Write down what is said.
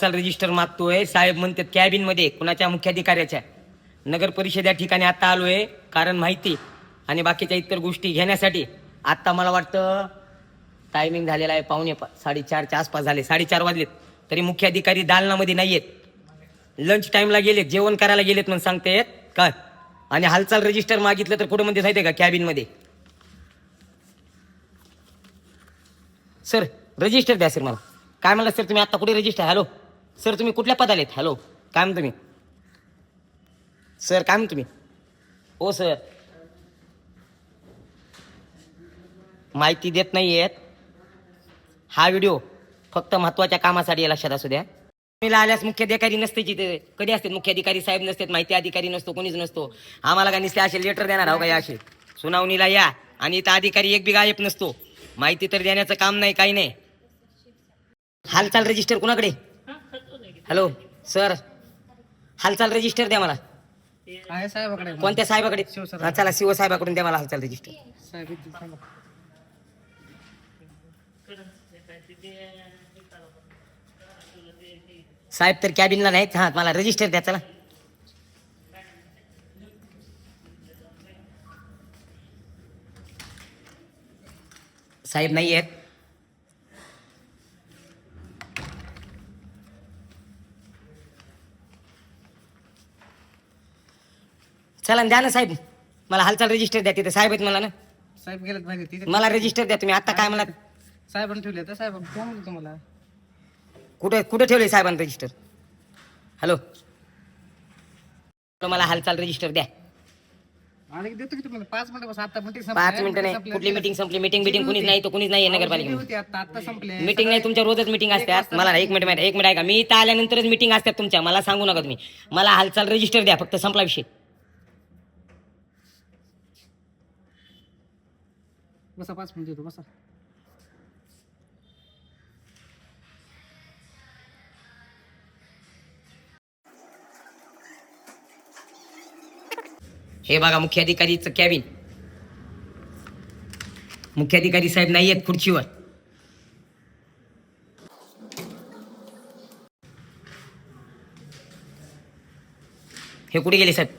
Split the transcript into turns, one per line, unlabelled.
Register मागतोय साहेब म्हणतात cabin मध्ये कुणाच्या मुख्याधिकाऱ्याच्या नगर परिषद या ठिकाणी आता आलोय कारण माहिती आणि बाकीच्या इतर गोष्टी घेण्यासाठी. आता मला वाटतं टायमिंग झालेला आहे 4:45च्या आसपास झाले, 4:30 वाजलेत तरी मुख्याधिकारी दालनामध्ये नाहीयेत. लंच टाइमला गेलेत, जेवण करायला गेलेत म्हणून सांगतायत काय. आणि हालचाल रजिस्टर मागितलं तर कुठं म्हणते माहितीये का कॅबिन मध्ये. सर रजिस्टर द्या सर मला. काय म्हणलं सर तुम्ही आता कुठे रजिस्टर. हॅलो सर तुम्ही कुठल्या पदाला आहेत. हॅलो काय म्हणतो तुम्ही सर काय म्हणतो तुम्ही. ओ सर माहिती देत नाहीयेत. हा व्हिडिओ फक्त महत्वाच्या कामासाठी लक्षात असू द्या. तुम्ही आल्यास मुख्याधिकारी नसते जिथे कधी असते मुख्याधिकारी साहेब नसतात, माहिती अधिकारी नसतो, कोणीच नसतो. आम्हाला काय नसते असे लेटर देणार आहो काय असे सुनावणीला या आणि इथं अधिकारी एक बी गायब नसतो. माहिती तर देण्याचं काम नाही काही नाही. हालचाल रजिस्टर कुणाकडे. हॅलो सर हालचाल रजिस्टर द्या मला.
साहेबाकडे
कोणत्या साहेबाकडे. चला शिव साहेबाकडून द्या मला हालचाल रजिस्टर. साहेब तर कॅबिनला नाहीत. हा मला रजिस्टर द्या चला. साहेब नाही आहेत. चला द्या ना साहेब मला हालचाल रजिस्टर द्या. तिथे साहेब आहेत मला ना.
साहेब गेलेत माहिती तिथे.
मला रजिस्टर द्या तुम्ही. आता काय मला
साहेबांनी ठेवले तर साहेब कोण म्हणतो तुम्हाला.
कुठे कुठे ठेवले साहेबांनी रजिस्टर. हॅलो मला हालचाल रजिस्टर द्या.
आणि देतो की तुम्हाला 5 मिनिटं बस. आता मीटिंग
5 मिनिटं नाही. कुठली मीटिंग संपली. मीटिंग कुणीच नाही. तो कुणीच नाही नगरपालिका
होती आता संपले.
मीटिंग नाही. तुमच्या रोजच मीटिंग असतात. मला एक मिनिट ऐका. मी इथं आल्यानंतरच मीटिंग असतात तुमच्या. मला सांगू नका तुम्ही. मला हालचाल रजिस्टर द्या फक्त. संपला विषय.
बसा 5 मिनिटं येतो बसा.
हे बघा मुख्याधिकारीचं कॅबिन. मुख्याधिकारी साहेब नाही आहेत खुर्चीवर. हे कुठे गेले साहेब.